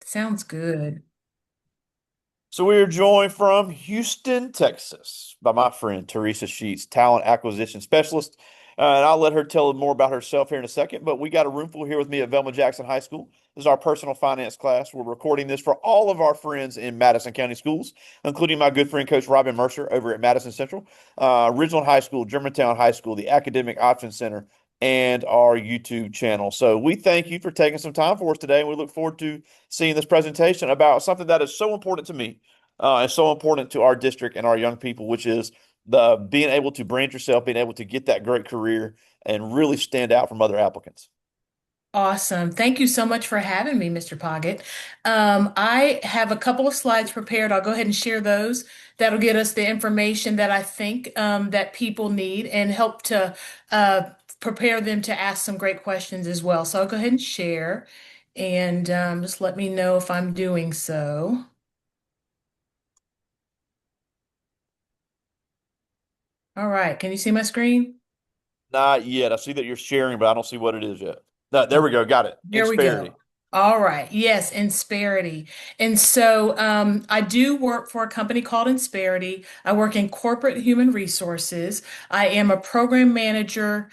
Sounds good. So we are joined from Houston, Texas, by my friend Teresa Sheets, talent acquisition specialist. And I'll let her tell more about herself here in a second. But we got a room full here with me at Velma Jackson High School. This is our personal finance class. We're recording this for all of our friends in Madison County schools, including my good friend Coach Robin Mercer over at Madison Central, Ridgeland High School, Germantown High School, the Academic Options Center, and our YouTube channel. So we thank you for taking some time for us today, and we look forward to seeing this presentation about something that is so important to me and so important to our district and our young people, which is the being able to brand yourself, being able to get that great career and really stand out from other applicants. Awesome. Thank you so much for having me, Mr. Poggett. I have a couple of slides prepared. I'll go ahead and share those. That'll get us the information that I think that people need and help to uh, prepare them to ask some great questions as well. So I'll go ahead and share and just let me know if I'm doing so. All right. Can you see my screen? Not yet. I see that you're sharing, but I don't see what it is yet. No, there we go. Got it. Here we Insperity. go. All right. Yes, Insperity. And so I do work for a company called Insperity. I work in corporate human resources. I am a program manager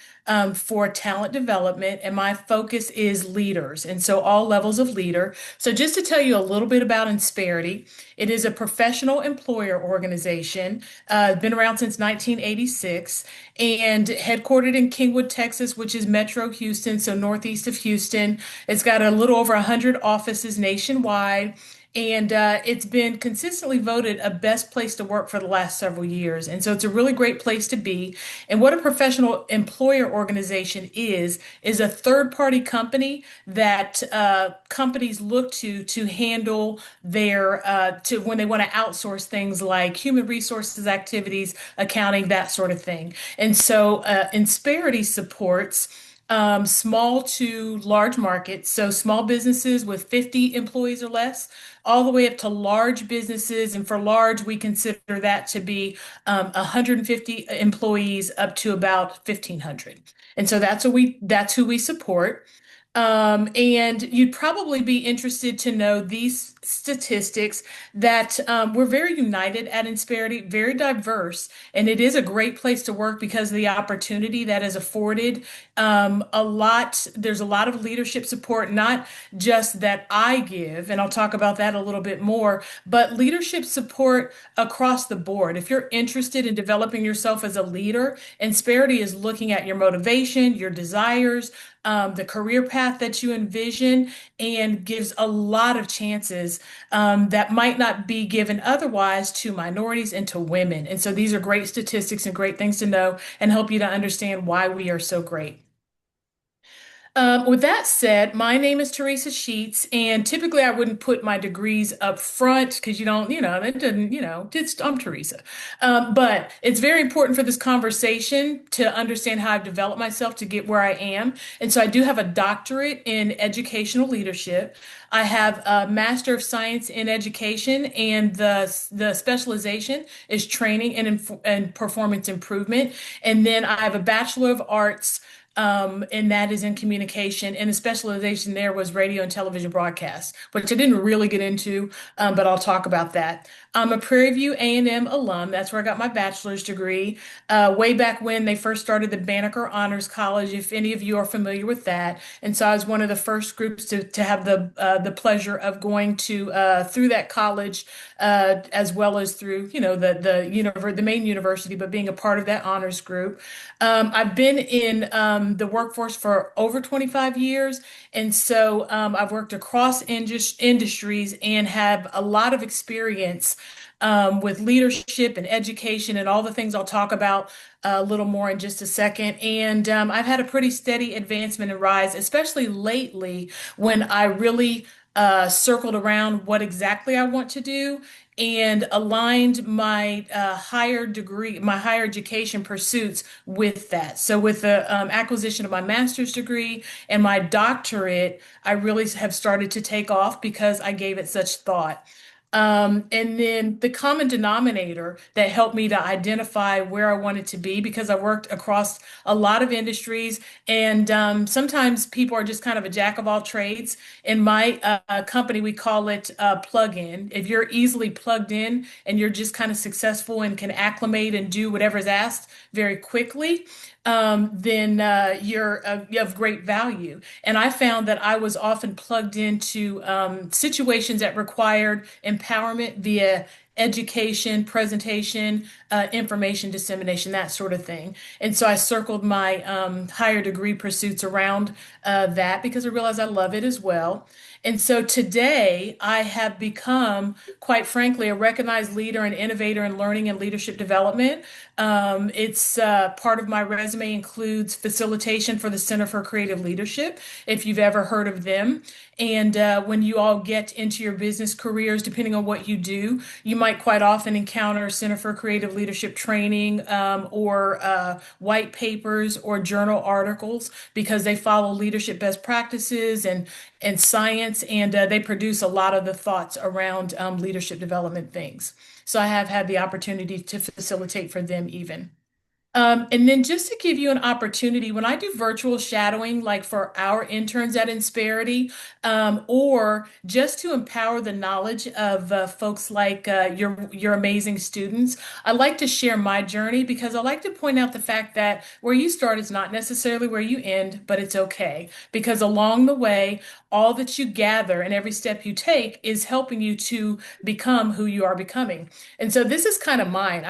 for talent development, and my focus is leaders. And so all levels of leader. So just to tell you a little bit about Insperity, it is a professional employer organization, been around since 1986 and headquartered in Kingwood, Texas, which is Metro Houston, so northeast of Houston. It's got a little over 100 offices nationwide. And it's been consistently voted a best place to work for the last several years. And so it's a really great place to be. And what a professional employer organization is a third-party company that companies look to handle their to when they want to outsource things like human resources activities, accounting, that sort of thing. And so Insperity supports small to large markets, so small businesses with 50 employees or less, all the way up to large businesses. And for large, we consider that to be 150 employees up to about 1,500. And so that's who we support. And you'd probably be interested to know these statistics that we're very united at Insperity, very diverse, and it is a great place to work because of the opportunity that is afforded. There's a lot of leadership support, not just that I give, and I'll talk about that a little bit more, but leadership support across the board. If you're interested in developing yourself as a leader, Insperity is looking at your motivation, your desires, the career path that you envision, and gives a lot of chances that might not be given otherwise to minorities and to women. And so these are great statistics and great things to know and help you to understand why we are so great. With that said, my name is Teresa Sheets, and typically I wouldn't put my degrees up front because you don't, that doesn't, I'm Teresa. But it's very important for this conversation to understand how I've developed myself to get where I am. And so I do have a doctorate in educational leadership. I have a Master of Science in Education, and the specialization is training and performance improvement. And then I have a Bachelor of Arts and that is in communication. And the specialization there was radio and television broadcast, which I didn't really get into, but I'll talk about that. I'm a Prairie View A&M alum. That's where I got my bachelor's degree, way back when they first started the Banneker Honors College, if any of you are familiar with that. And so I was one of the first groups to have the pleasure of going to through that college, as well as through, the main university, but being a part of that honors group. I've been in the workforce for over 25 years, and so I've worked across industries and have a lot of experience with leadership and education and all the things I'll talk about a little more in just a second. And I've had a pretty steady advancement and rise, especially lately when I really circled around what exactly I want to do and aligned my my higher education pursuits with that. So, with the acquisition of my master's degree and my doctorate, I really have started to take off because I gave it such thought. And then the common denominator that helped me to identify where I wanted to be, because I worked across a lot of industries, and sometimes people are just kind of a jack of all trades. In my company, we call it plug in. If you're easily plugged in and you're just kind of successful and can acclimate and do whatever's asked very quickly, then you have great value. And I found that I was often plugged into situations that required empowerment via education, presentation, information dissemination, that sort of thing. And so I circled my higher degree pursuits around that because I realized I love it as well. And so today I have become, quite frankly, a recognized leader and innovator in learning and leadership development. It's part of my resume includes facilitation for the Center for Creative Leadership, if you've ever heard of them. And when you all get into your business careers, depending on what you do, you might quite often encounter Center for Creative Leadership training or white papers or journal articles because they follow leadership best practices and science, and they produce a lot of the thoughts around leadership development things. So I have had the opportunity to facilitate for them even. And then just to give you an opportunity, when I do virtual shadowing, like for our interns at Insperity, or just to empower the knowledge of folks like your amazing students, I like to share my journey because I like to point out the fact that where you start is not necessarily where you end, but it's okay because along the way, all that you gather and every step you take is helping you to become who you are becoming. And so this is kind of mine.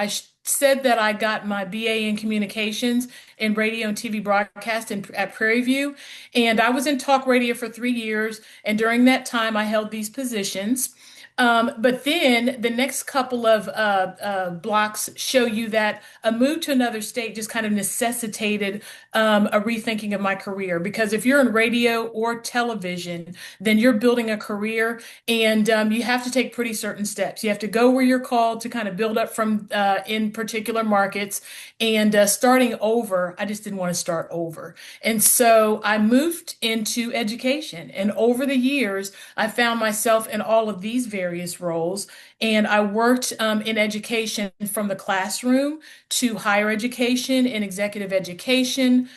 Said that I got my BA in communications in radio and TV broadcast at Prairie View. And I was in talk radio for 3 years. And during that time, I held these positions. But then the next couple of blocks show you that a move to another state just kind of necessitated a rethinking of my career. Because if you're in radio or television, then you're building a career and you have to take pretty certain steps. You have to go where you're called to kind of build up from in particular markets. And starting over, I just didn't want to start over. And so I moved into education. And over the years, I found myself in all of these various roles, and I worked in education from the classroom to higher education and executive education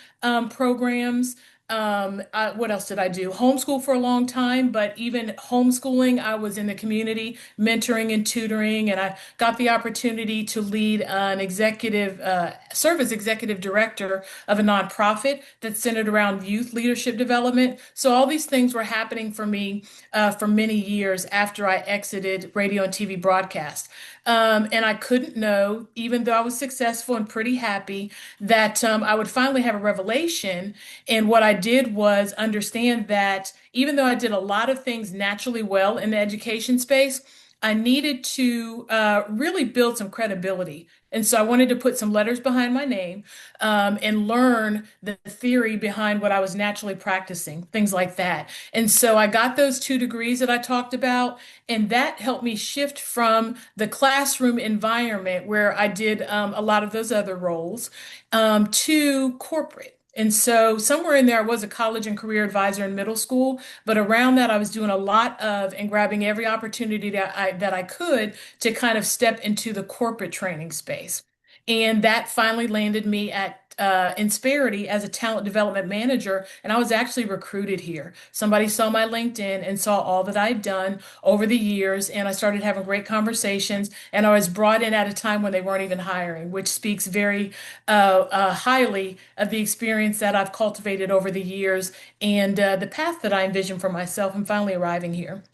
programs. What else did I do? Homeschool for a long time, but even homeschooling, I was in the community mentoring and tutoring, and I got the opportunity to lead an serve as executive director of a nonprofit that's centered around youth leadership development. So all these things were happening for me for many years after I exited radio and TV broadcast. And I couldn't know, even though I was successful and pretty happy, that I would finally have a revelation. And what I did was understand that even though I did a lot of things naturally well in the education space, I needed to really build some credibility. And so I wanted to put some letters behind my name and learn the theory behind what I was naturally practicing, things like that. And so I got those 2 degrees that I talked about, and that helped me shift from the classroom environment where I did a lot of those other roles to corporate. And so somewhere in there, I was a college and career advisor in middle school, but around that, I was doing a lot of and grabbing every opportunity that I could to kind of step into the corporate training space. And that finally landed me at Insperity as a talent development manager. And I was actually recruited here. Somebody saw my LinkedIn and saw all that I'd done over the years. And I started having great conversations. And I was brought in at a time when they weren't even hiring, which speaks very highly of the experience that I've cultivated over the years and the path that I envision for myself and finally arriving here.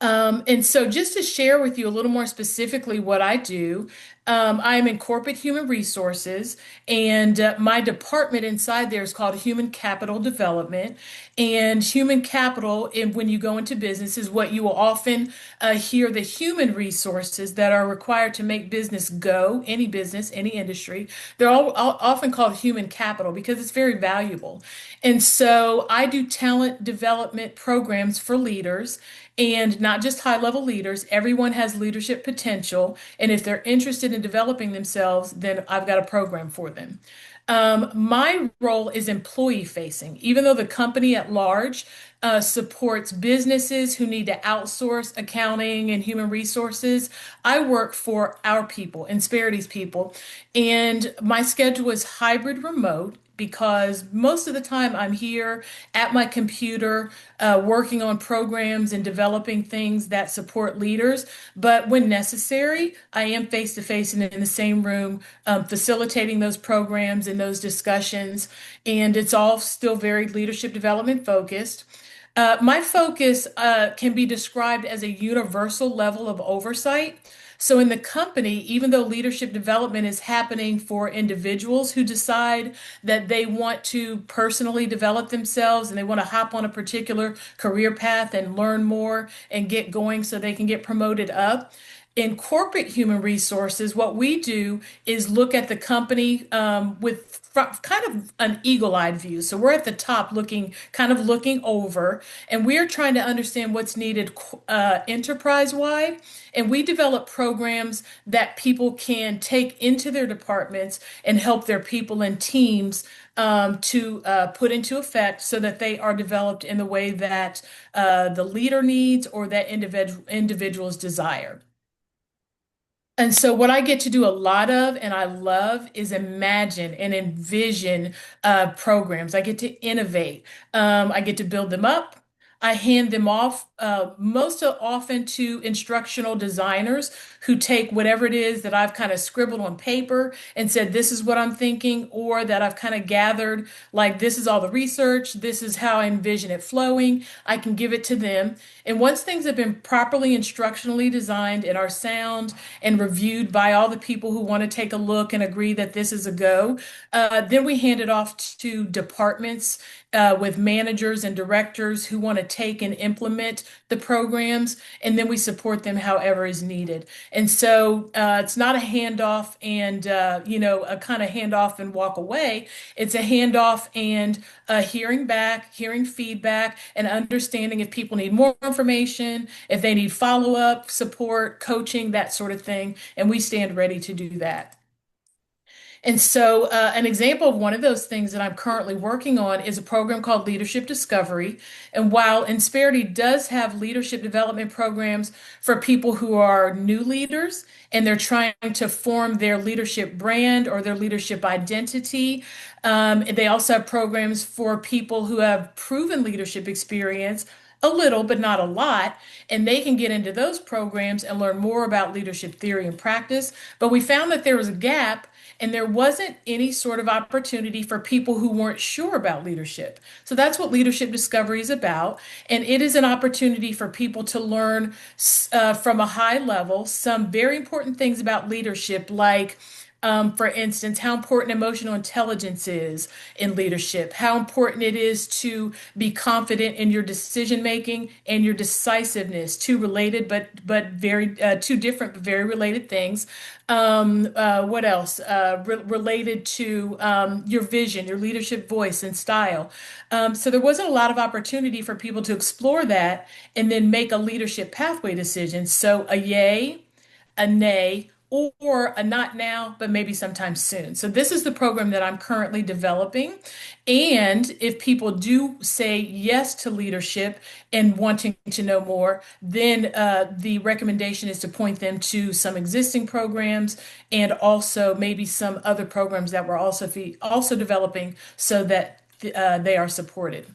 And so, just to share with you a little more specifically what I do, I'm in corporate human resources, and my department inside there is called Human Capital Development. And human capital, when you go into business, is what you will often hear the human resources that are required to make business go, any business, any industry. They're all often called human capital because it's very valuable. And so, I do talent development programs for leaders and not just high level leaders. Everyone has leadership potential. And if they're interested in developing themselves, then I've got a program for them. My role is employee facing, even though the company at large supports businesses who need to outsource accounting and human resources. I work for our people, Insperity's people, and my schedule is hybrid remote because most of the time I'm here at my computer working on programs and developing things that support leaders. But when necessary, I am face to face and in the same room facilitating those programs and those discussions. And it's all still very leadership development focused. My focus can be described as a universal level of oversight. So, in the company, even though leadership development is happening for individuals who decide that they want to personally develop themselves and they want to hop on a particular career path and learn more and get going so they can get promoted up, in corporate human resources, what we do is look at the company with kind of an eagle-eyed view. So we're at the top looking, kind of looking over, and we're trying to understand what's needed enterprise-wide. And we develop programs that people can take into their departments and help their people and teams to put into effect so that they are developed in the way that the leader needs or that individuals desire. And so, what I get to do a lot of and I love is imagine and envision programs. I get to innovate. I get to build them up. I hand them off often to instructional designers who take whatever it is that I've kind of scribbled on paper and said, this is what I'm thinking, or that I've kind of gathered, like, this is all the research, this is how I envision it flowing. I can give it to them. And once things have been properly instructionally designed and are sound, and reviewed by all the people who want to take a look and agree that this is a go. Then we hand it off to departments with managers and directors who want to take and implement the programs, and then we support them however is needed. And so it's not a handoff and a kind of handoff and walk away. It's a handoff and hearing back, hearing feedback, and understanding if people need more information, if they need follow-up, support, coaching, that sort of thing. And we stand ready to do that. And so, an example of one of those things that I'm currently working on is a program called Leadership Discovery. And while Insperity does have leadership development programs for people who are new leaders and they're trying to form their leadership brand or their leadership identity, they also have programs for people who have proven leadership experience. A little, but not a lot. And they can get into those programs and learn more about leadership theory and practice. But we found that there was a gap and there wasn't any sort of opportunity for people who weren't sure about leadership. So that's what Leadership Discovery is about. And it is an opportunity for people to learn from a high level some very important things about leadership, like for instance, how important emotional intelligence is in leadership, how important it is to be confident in your decision making and your decisiveness, two related but very two different but very related things. What else? Related to your vision, your leadership voice and style. So there wasn't a lot of opportunity for people to explore that and then make a leadership pathway decision. So a yay, a nay, or a not now, but maybe sometime soon. So this is the program that I'm currently developing. And if people do say yes to leadership and wanting to know more, then the recommendation is to point them to some existing programs and also maybe some other programs that we're also developing so that they are supported.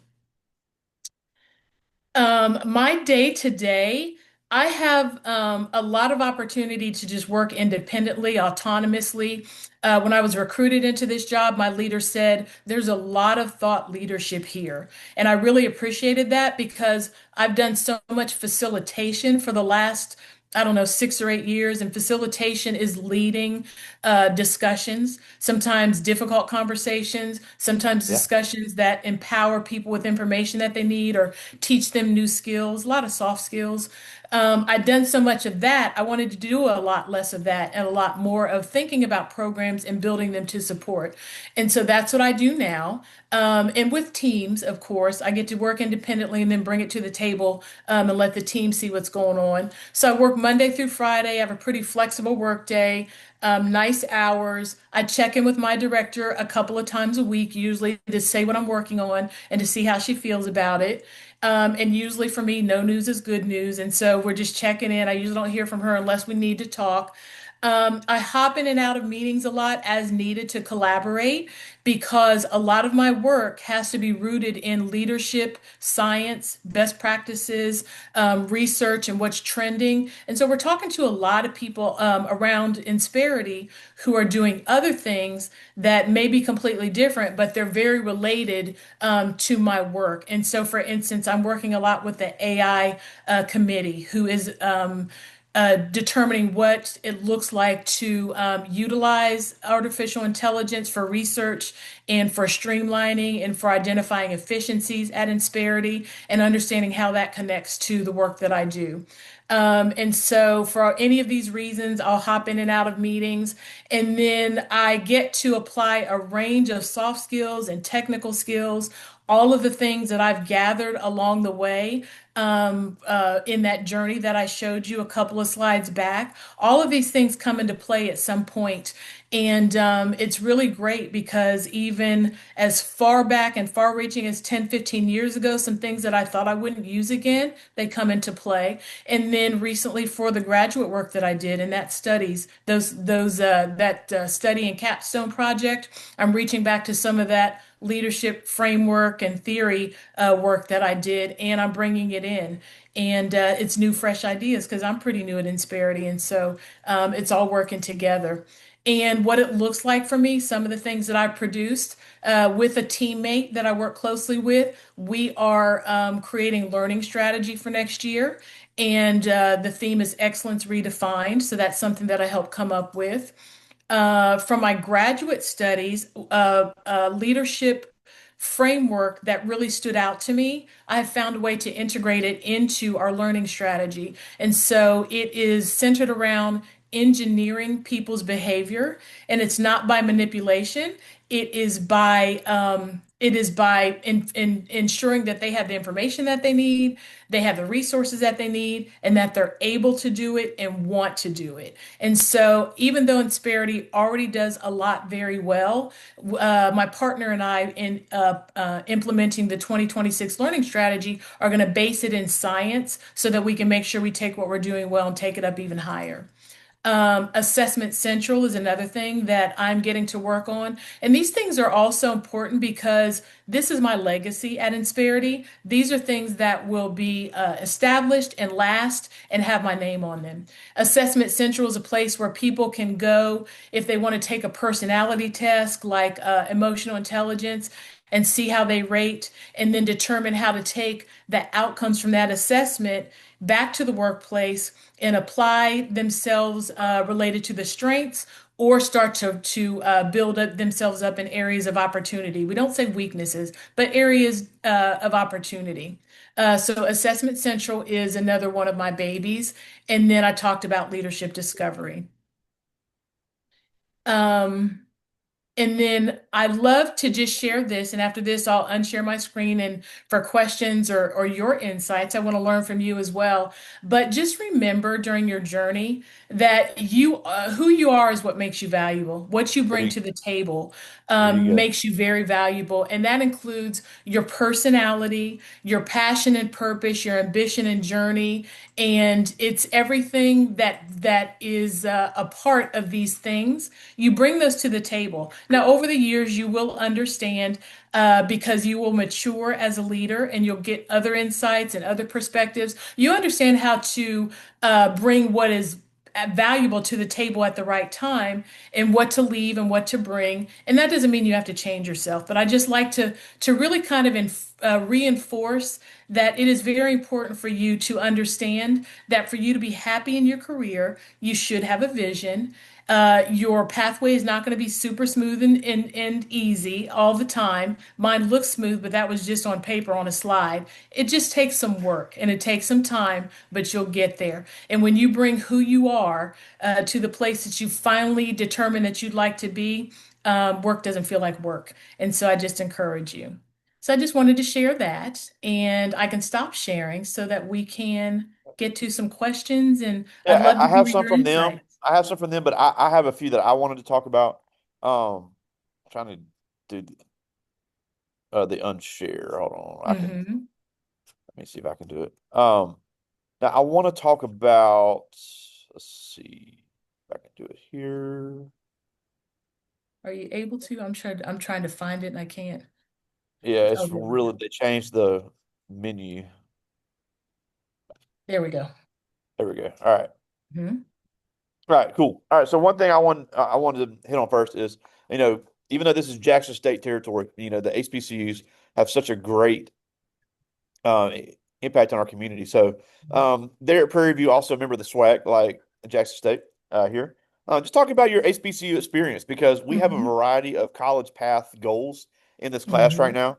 My day to day, I have a lot of opportunity to just work independently, autonomously. When I was recruited into this job, my leader said, there's a lot of thought leadership here. And I really appreciated that because I've done so much facilitation for the last, I don't know, 6 or 8 years, and facilitation is leading discussions, sometimes difficult conversations, sometimes Yeah. discussions that empower people with information that they need or teach them new skills, a lot of soft skills. I've done so much of that. I wanted to do a lot less of that and a lot more of thinking about programs and building them to support. And so that's what I do now. And with teams, of course, I get to work independently and then bring it to the table and let the team see what's going on. So I work Monday through Friday. I have a pretty flexible work day, nice hours. I check in with my director a couple of times a week, usually to say what I'm working on and to see how she feels about it. And usually for me, no news is good news. And so we're just checking in. I usually don't hear from her unless we need to talk. I hop in and out of meetings a lot as needed to collaborate because a lot of my work has to be rooted in leadership, science, best practices, research, and what's trending. And so we're talking to a lot of people around Insperity who are doing other things that may be completely different, but they're very related to my work. And so, for instance, I'm working a lot with the AI committee, who is determining what it looks like to utilize artificial intelligence for research and for streamlining and for identifying efficiencies at Insperity and understanding how that connects to the work that I do. And so, for any of these reasons, I'll hop in and out of meetings, and then I get to apply a range of soft skills and technical skills, all of the things that I've gathered along the way in that journey that I showed you a couple of slides back. All of these things come into play at some point. And it's really great because even as far back and far reaching as 10, 15 years ago, some things that I thought I wouldn't use again, they come into play. And then recently for the graduate work that I did and that studies, that study and capstone project, I'm reaching back to some of that leadership framework and theory work that I did, and I'm bringing it in. And it's new, fresh ideas because I'm pretty new at Insperity. And so it's all working together. And what it looks like for me, some of the things that I produced with a teammate that I work closely with, we are creating learning strategy for next year. And the theme is excellence redefined. So that's something that I helped come up with. From my graduate studies, leadership framework that really stood out to me, I have found a way to integrate it into our learning strategy. And so it is centered around engineering people's behavior, and it's not by manipulation. It is by ensuring that they have the information that they need, they have the resources that they need, and that they're able to do it and want to do it. And so, even though Insperity already does a lot very well, my partner and I, in implementing the 2026 learning strategy, are going to base it in science so that we can make sure we take what we're doing well and take it up even higher. Assessment Central is another thing that I'm getting to work on. And these things are also important because this is my legacy at Insperity. These are things that will be established and last and have my name on them. Assessment Central is a place where people can go if they want to take a personality test like emotional intelligence and see how they rate, and then determine how to take the outcomes from that assessment back to the workplace and apply themselves related to the strengths or start to build up themselves up in areas of opportunity. We don't say weaknesses, but areas of opportunity. So Assessment Central is another one of my babies. And then I talked about leadership discovery. Um, And then I love to just share this. And after this, I'll unshare my screen. And for questions or your insights, I want to learn from you as well. But just remember during your journey that who you are is what makes you valuable. What you There bring you, to the table there you go. makes you very valuable. And that includes your personality, your passion and purpose, your ambition and journey. And it's everything that is a part of these things. You bring those to the table. Now, over the years, you will understand because you will mature as a leader and you'll get other insights and other perspectives. You understand how to bring what is valuable to the table at the right time and what to leave and what to bring. And that doesn't mean you have to change yourself, but I just like to really kind of reinforce that it is very important for you to understand that for you to be happy in your career, you should have a vision. Your pathway is not going to be super smooth and easy all the time. Mine looks smooth, but that was just on paper on a slide. It just takes some work and it takes some time, but you'll get there. And when you bring who you are to the place that you finally determine that you'd like to be, work doesn't feel like work. And so I just encourage you. So I just wanted to share that, and I can stop sharing so that we can get to some questions, and I'd Yeah, love I to have hear some your from them. insights. I have some from them, but I have a few that I wanted to talk about. Trying to do the unshare. Hold on, I can. Hmm. Let me see if I can do it. Now I want to talk about. Let's see if I can do it here. Are you able to? I'm trying to find it and I can't. Yeah, Oh, it's there we go. really they changed the menu. There we go. There we go. All right. Hmm. All right, cool. All right, so one thing I wanted to hit on first is, even though this is Jackson State territory, the HBCUs have such a great uh, impact on our community. So there at Prairie View, also a member of the SWAC, like Jackson State here. Just talking about your HBCU experience because we have a Hmm. variety of college path goals in this class right Hmm. now.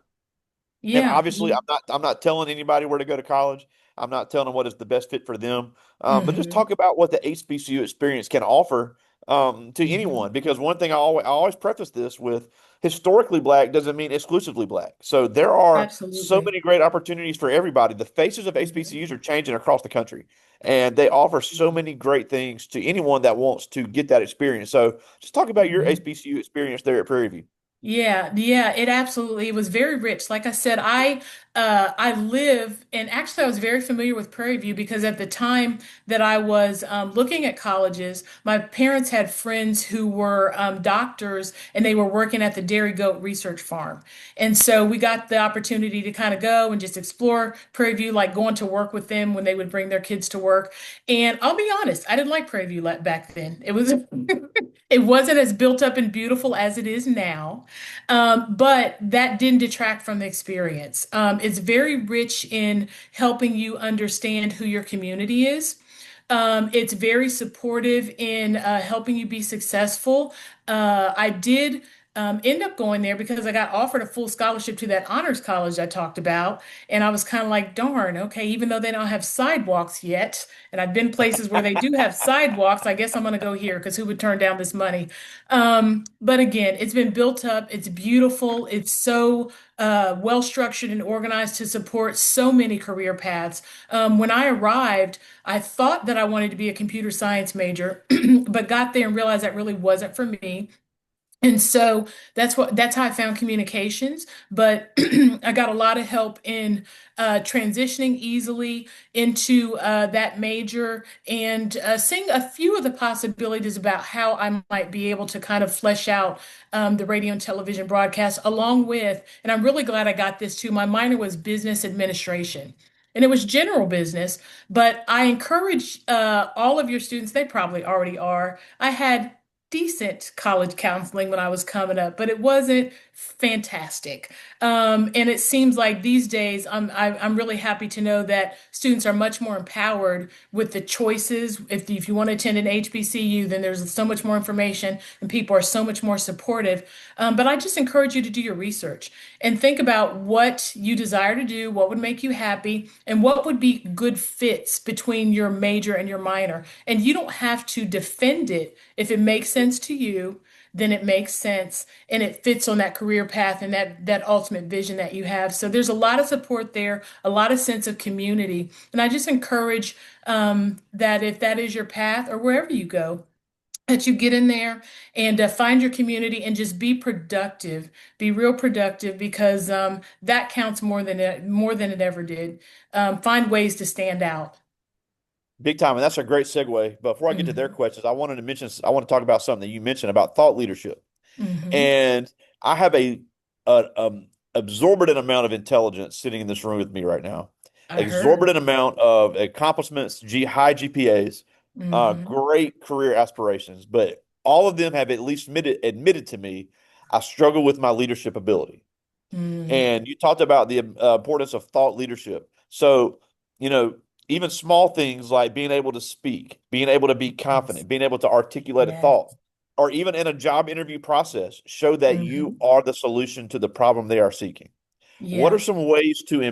And Yeah. obviously, I'm not telling anybody where to go to college. I'm not telling them what is the best fit for them. But just Hmm. talk about what the HBCU experience can offer to Hmm. anyone. Because one thing I always preface this with: historically black doesn't mean exclusively black. So there are so Absolutely. many great opportunities for everybody. The faces of Hmm. HBCUs are changing across the country, and they offer so many great things to anyone that wants to get that experience. So just talk about your Hmm. HBCU experience there at Prairie View. Yeah, yeah, it absolutely it was very rich. Like I said, I live, and actually I was very familiar with Prairie View because at the time that I was looking at colleges, my parents had friends who were doctors and they were working at the Dairy Goat Research Farm. And so we got the opportunity to kind of go and just explore Prairie View, like going to work with them when they would bring their kids to work. And I'll be honest, I didn't like Prairie View back then. It was it wasn't as built up and beautiful as it is now. But that didn't detract from the experience. It's very rich in helping you understand who your community is. It's very supportive in helping you be successful. I did end up going there because I got offered a full scholarship to that honors college I talked about. And I was kind of like, darn, okay, even though they don't have sidewalks yet, and I've been places where they do have sidewalks, I guess I'm going to go here because who would turn down this money? But again, it's been built up. It's beautiful. It's so well structured and organized to support so many career paths. When I arrived, I thought that I wanted to be a computer science major, but got there and realized that really wasn't for me. And so that's how I found communications. But I got a lot of help in transitioning easily into that major and seeing a few of the possibilities about how I might be able to kind of flesh out the radio and television broadcast, along with, and I'm really glad I got this too. My minor was business administration. And it was general business, but I encourage all of your students, they probably already are. I had decent college counseling when I was coming up, but it wasn't fantastic. And it seems like these days, I'm really happy to know that students are much more empowered with the choices. If you want to attend an HBCU, then there's so much more information and people are so much more supportive. But I just encourage you to do your research and think about what you desire to do, what would make you happy, and what would be good fits between your major and your minor. And you don't have to defend it. If it makes sense to you, then it makes sense and it fits on that career path and that ultimate vision that you have. So there's a lot of support there, a lot of sense of community. And I just encourage that if that is your path or wherever you go, that you get in there and find your community and just be productive, be real productive because that counts more than it ever did. Find ways to stand out. Big time, and that's a great segue. But before I get to their Hmm. questions, I want to talk about something that you mentioned about thought leadership. Hmm. And I have a exorbitant amount of intelligence sitting in this room with me right now. I heard. Exorbitant amount of accomplishments, high GPAs, Hmm. great career aspirations, but all of them have at least admitted to me I struggle with my leadership ability. Mm. And you talked about the importance of thought leadership. So, you know, even small things like being able to speak, being able to be Yes. confident, being able to articulate a Yeah. thought, or even in a job interview process, show that you Hmm. are the solution to the problem they are seeking. What are Yeah. some ways to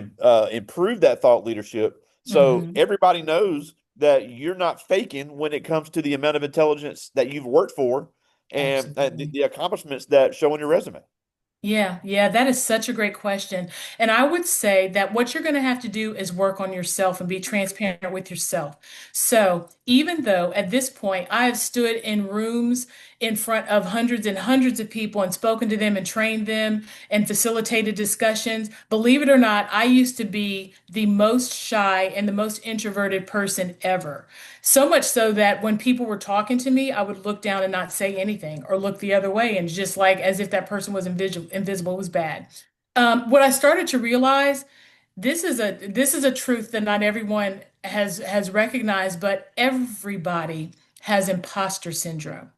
improve that thought leadership so Hmm. everybody knows that you're not faking when it comes to the amount of intelligence that you've worked for and Absolutely. the accomplishments that show on your resume? Yeah, yeah, that is such a great question. And I would say that what you're going to have to do is work on yourself and be transparent with yourself. So, even though at this point I have stood in rooms in front of hundreds and hundreds of people and spoken to them and trained them and facilitated discussions, believe it or not, I used to be the most shy and the most introverted person ever. So much so that when people were talking to me, I would look down and not say anything or look the other way and just like as if that person was invisible was bad. What I started to realize, this is a truth that not everyone has recognized, but everybody has imposter syndrome.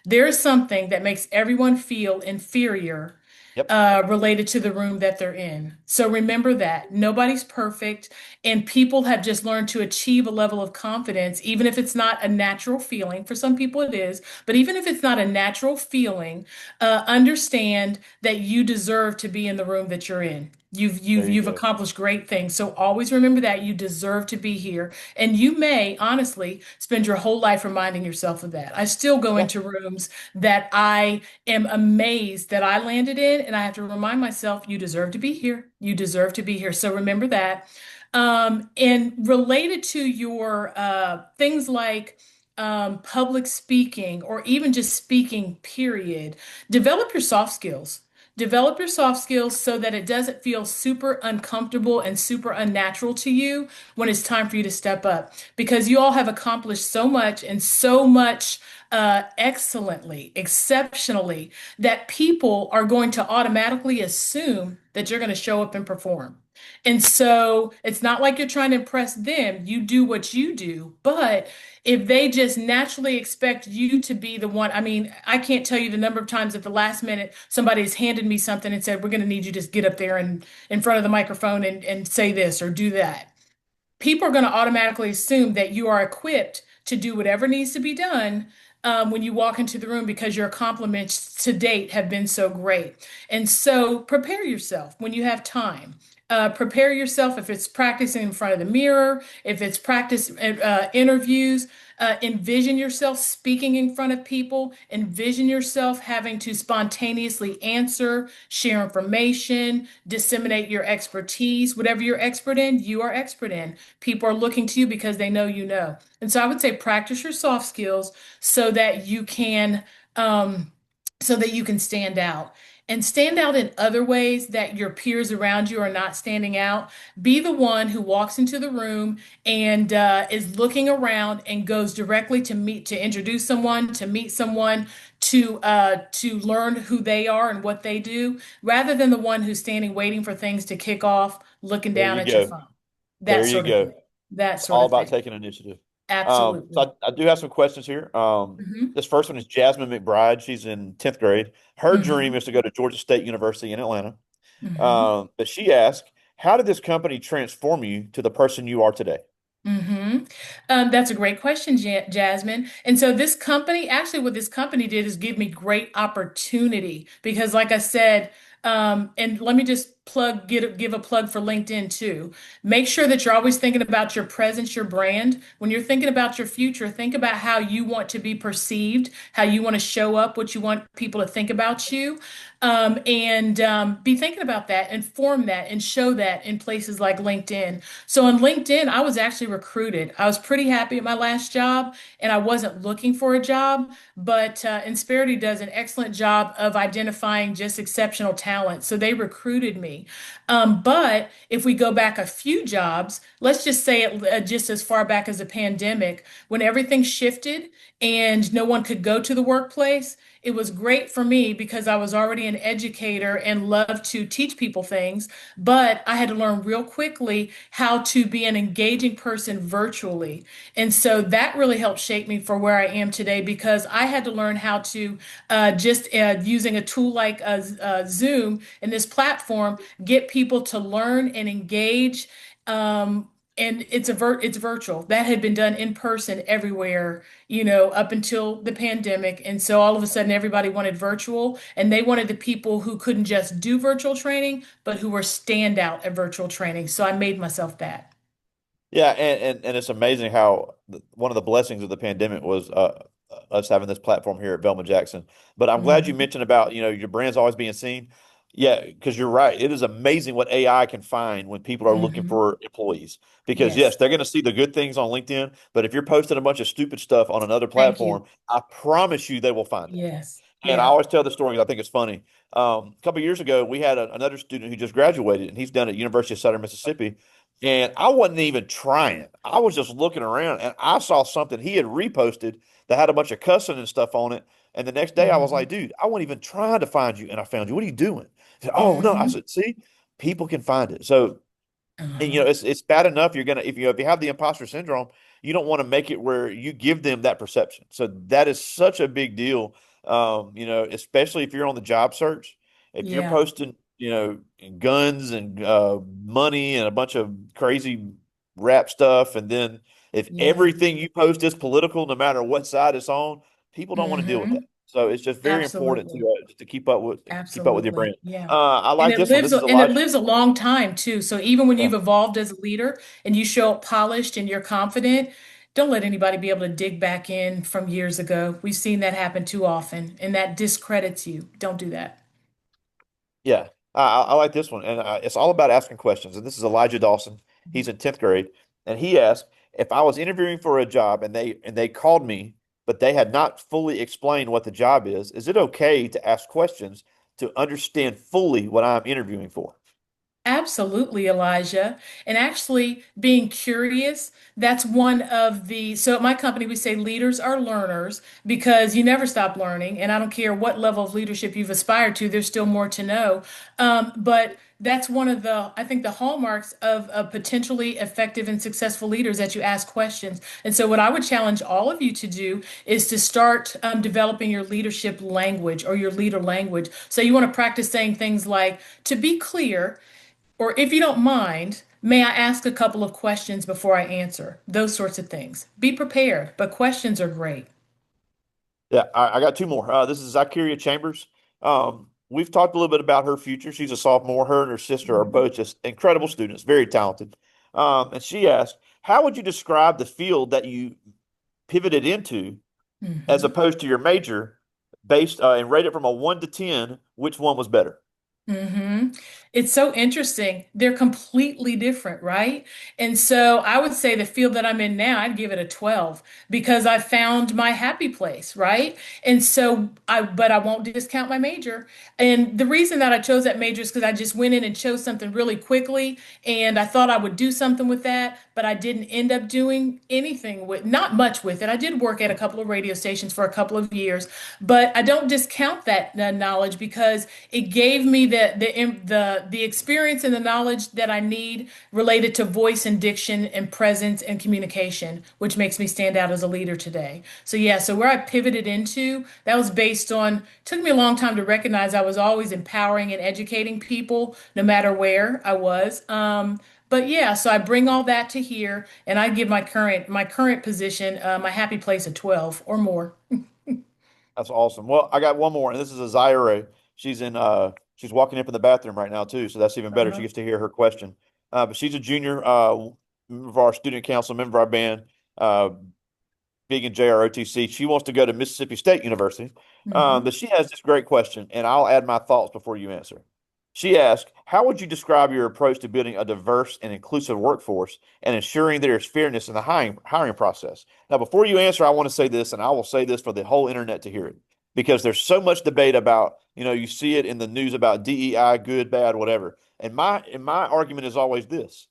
There is something that makes everyone feel inferior Yep. related to the room that they're in. So remember that nobody's perfect, and people have just learned to achieve a level of confidence, even if it's not a natural feeling. For some people, it is, but even if it's not a natural feeling, understand that you deserve to be in the room that you're in. You've There you've you you've go. accomplished great things. So always remember that you deserve to be here. And you may honestly spend your whole life reminding yourself of that. I still go Yeah. into rooms that I am amazed that I landed in, and I have to remind myself, you deserve to be here. You deserve to be here. So remember that. And related to your things like public speaking or even just speaking, period, develop your soft skills. Develop your soft skills so that it doesn't feel super uncomfortable and super unnatural to you when it's time for you to step up. Because you all have accomplished so much and so much excellently, exceptionally, that people are going to automatically assume that you're going to show up and perform. And so it's not like you're trying to impress them. You do what you do. But if they just naturally expect you to be the one, I mean, I can't tell you the number of times at the last minute somebody's handed me something and said, we're going to need you to just get up there and in front of the microphone and say this or do that. People are going to automatically assume that you are equipped to do whatever needs to be done when you walk into the room because your accomplishments to date have been so great. And so prepare yourself when you have time. Prepare yourself if it's practicing in front of the mirror, if it's practice interviews. Envision yourself speaking in front of people. Envision yourself having to spontaneously answer, share information, disseminate your expertise. Whatever you're expert in, you are expert in. People are looking to you because they know you know. And so I would say practice your soft skills so that you can um, stand out. And stand out in other ways that your peers around you are not standing out. Be the one who walks into the room and is looking around and goes directly to introduce someone, to meet someone, to learn who they are and what they do, rather than the one who's standing waiting for things to kick off, looking There down you at your go. phone. That There you sort of go. thing. That It's sort all of about thing. taking initiative. Absolutely. I do have some questions here. Hmm. This first one is Jasmine McBride. She's in 10th grade. Her dream Hmm. is to go to Georgia State University in Atlanta. Hmm. But she asked, how did this company transform you to the person you are today? Hmm. That's a great question, Jasmine. And so this company, actually, what this company did is give me great opportunity because, like I said, and let me just give a plug for LinkedIn too. Make sure that you're always thinking about your presence, your brand. When you're thinking about your future, think about how you want to be perceived, how you want to show up, what you want people to think about you. And be thinking about that and form that and show that in places like LinkedIn. So on LinkedIn, I was actually recruited. I was pretty happy at my last job and I wasn't looking for a job, but Insperity does an excellent job of identifying just exceptional talent. So they recruited me. But if we go back a few jobs, let's just say it just as far back as the pandemic, when everything shifted and no one could go to the workplace, it was great for me because I was already an educator and loved to teach people things, but I had to learn real quickly how to be an engaging person virtually. And so that really helped shape me for where I am today because I had to learn how to just using a tool like Zoom and this platform, get people to learn and engage. Um, and it's virtual. That had been done in person everywhere, up until the pandemic. And so all of a sudden everybody wanted virtual and they wanted the people who couldn't just do virtual training, but who were standout at virtual training. So I made myself that. Yeah, and it's amazing how one of the blessings of the pandemic was us having this platform here at Velma Jackson. But I'm glad you Mhm. mentioned about, your brand's always being seen. Yeah, because you're right. It is amazing what AI can find when people are looking Hmm. for employees. Because Yes. yes, they're going to see the good things on LinkedIn, but if you're posting a bunch of stupid stuff on another Thank you. platform, I promise you they will find it. Yes. And I Yeah. always tell the story 'cause I think it's funny. A couple of years ago, we had another student who just graduated, and he's done at University of Southern Mississippi. And I wasn't even trying. I was just looking around, and I saw something he had reposted that had a bunch of cussing and stuff on it. And the next day, I was Hmm. like, "Dude, I wasn't even trying to find you, and I found you. What are you doing?" He said, "Oh no," I Hmm. said, "See, people can find it." So and Uh-huh. it's bad enough you're gonna if you have the imposter syndrome, you don't want to make it where you give them that perception. So that is such a big deal. Especially if you're on the job search, if you're Yeah. posting, guns and money and a bunch of crazy rap stuff, and then if Yeah. everything you post is political, no matter what side it's on, people don't want to deal with that. Hmm. So it's just very important Absolutely. to keep up with your Absolutely. brand. Yeah. I And like it this one. lives This is and it Elijah. lives a long time too. So even when Yeah. you've evolved as a leader and you show up polished and you're confident, don't let anybody be able to dig back in from years ago. We've seen that happen too often, and that discredits you. Don't do that. Yeah, I like this one, and it's all about asking questions. And this is Elijah Dawson. He's in 10th grade, and he asked if I was interviewing for a job and they called me, but they had not fully explained what the job is it okay to ask questions to understand fully what I'm interviewing for? Absolutely, Elijah. And actually, being curious, that's one of so at my company, we say leaders are learners because you never stop learning. And I don't care what level of leadership you've aspired to, there's still more to know. But that's one of I think, the hallmarks of potentially effective and successful leaders that you ask questions. And so, what I would challenge all of you to do is to start developing your leadership language or your leader language. So, you want to practice saying things like, to be clear, or if you don't mind, may I ask a couple of questions before I answer? Those sorts of things. Be prepared, but questions are great. Yeah, I got two more. This is Zakiria Chambers. We've talked a little bit about her future. She's a sophomore. Her and her sister are Mhm. both just incredible students, very talented. And she asked, "How would you describe the field that you pivoted into as Mhm. opposed to your major, based and rate it from a 1 to 10, which one was better?" Hmm. It's so interesting. They're completely different, right? And so I would say the field that I'm in now, I'd give it a 12 because I found my happy place, right? And so but I won't discount my major. And the reason that I chose that major is because I just went in and chose something really quickly and I thought I would do something with that, but I didn't end up doing anything not much with it. I did work at a couple of radio stations for a couple of years, but I don't discount that knowledge because it gave me the experience and the knowledge that I need related to voice and diction and presence and communication, which makes me stand out as a leader today. So yeah, so where I pivoted into, that was based on, took me a long time to recognize I was always empowering and educating people no matter where I was. But yeah, so I bring all that to here, and I give my current position, my happy place, a 12 or more. That's awesome. Well, I got one more, and this is a Zaire. She's walking up in the bathroom right now too, so that's even better. She Uh-huh. gets to hear her question. But she's a junior, member of our student council, member of our band. Uh, Big in JROTC. She wants to go to Mississippi State University. Hmm. But she has this great question, and I'll add my thoughts before you answer. She asked, "How would you describe your approach to building a diverse and inclusive workforce and ensuring there is fairness in the hiring process?" Now, before you answer, I want to say this, and I will say this for the whole internet to hear it, because there's so much debate about, you see it in the news about DEI, good, bad, whatever. And my argument is always this: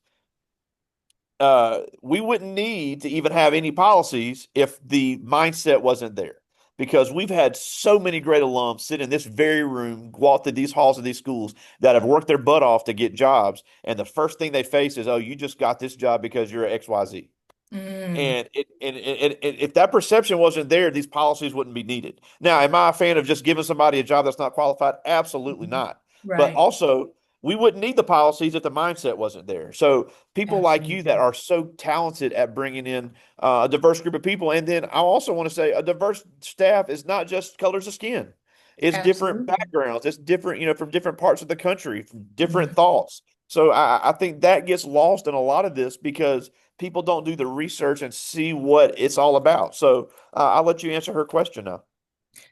we wouldn't need to even have any policies if the mindset wasn't there. Because we've had so many great alums sit in this very room, walk through these halls of these schools that have worked their butt off to get jobs. And the first thing they face is, oh, you just got this job because you're XYZ. Mm. And if that perception wasn't there, these policies wouldn't be needed. Now, am I a fan of just giving somebody a job that's not qualified? Absolutely Mhm. not. But Right. also, we wouldn't need the policies if the mindset wasn't there. So, people like you that Absolutely. are so talented at bringing in a diverse group of people, and then I also want to say a diverse staff is not just colors of skin. It's different Absolutely. backgrounds. It's different, from different parts of the country, from different Mhm. thoughts. So I think that gets lost in a lot of this because people don't do the research and see what it's all about. So I'll let you answer her question now.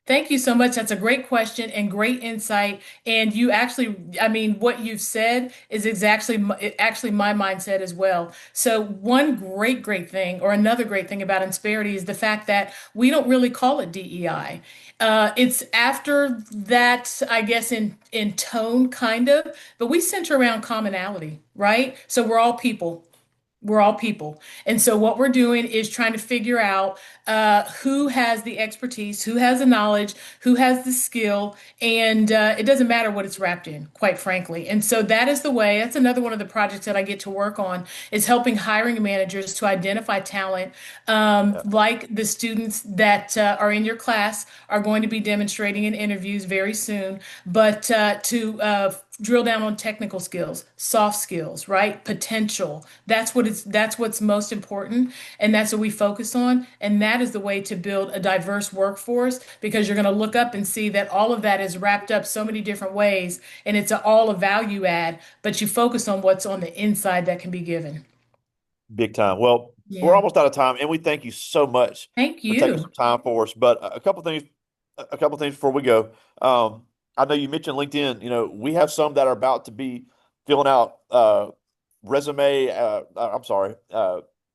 Thank you so much. That's a great question and great insight. And you actually, I mean, what you've said is exactly actually my mindset as well. So one great thing, or another great thing about Insperity is the fact that we don't really call it DEI. It's after that, I guess, in tone, kind of, but we center around commonality, right? So we're all people. We're all people. And so what we're doing is trying to figure out who has the expertise, who has the knowledge, who has the skill, and it doesn't matter what it's wrapped in, quite frankly. And so that is the way, that's another one of the projects that I get to work on is helping hiring managers to identify talent Yeah. like the students that are in your class are going to be demonstrating in interviews very soon, but to drill down on technical skills, soft skills, right? Potential. That's what's most important and that's what we focus on and that is the way to build a diverse workforce because you're going to look up and see that all of that is wrapped up so many different ways and it's all a value add, but you focus on what's on the inside that can be given. Big time. Well, we're Yeah. almost out of time, and we thank you so much Thank for taking you. some time for us. But a couple things before we go. I know you mentioned LinkedIn. You know, we have some that are about to be filling out resume. I'm sorry,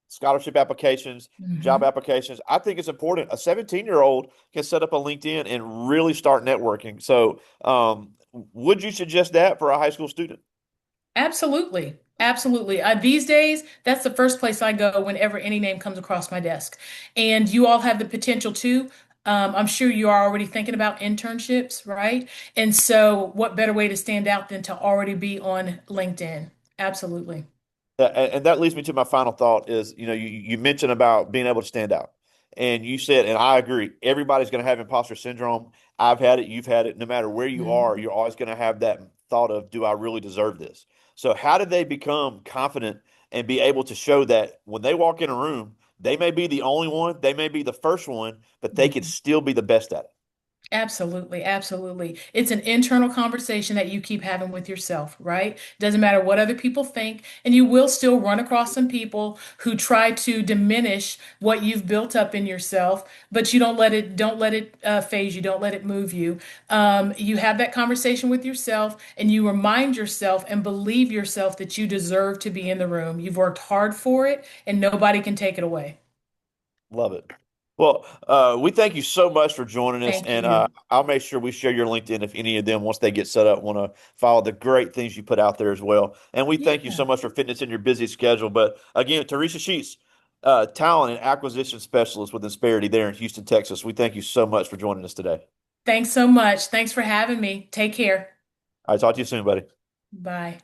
scholarship applications, job Mhm. applications. I think it's important. A 17-year-old can set up a LinkedIn and really start networking. So, would you suggest that for a high school student? Absolutely. Absolutely. These days, that's the first place I go whenever any name comes across my desk. And you all have the potential too. I'm sure you are already thinking about internships, right? And so, what better way to stand out than to already be on LinkedIn? Absolutely. And that leads me to my final thought is, you know, you mentioned about being able to stand out. And you said, and I agree, everybody's going to have imposter syndrome. I've had it, you've had it. No matter where you are, Mhm. you're always going to have that thought of, do I really deserve this? So, how did they become confident and be able to show that when they walk in a room, they may be the only one, they may be the first one, but they could Mhm. still be the best at it? Absolutely, absolutely. It's an internal conversation that you keep having with yourself, right? Doesn't matter what other people think, and you will still run across some people who try to diminish what you've built up in yourself, but you don't let it phase you, don't let it move you. You have that conversation with yourself, and you remind yourself and believe yourself that you deserve to be in the room. You've worked hard for it, and nobody can take it away. Love it. Well, we thank you so much for joining us, Thank and you. I'll make sure we share your LinkedIn if any of them, once they get set up, want to follow the great things you put out there as well. And we thank you so Yeah. much for fitting us in your busy schedule. But again, Teresa Sheets, talent and acquisition specialist with Insperity there in Houston, Texas. We thank you so much for joining us today. Thanks so much. Thanks for having me. Take care. All right, talk to you soon, buddy. Bye.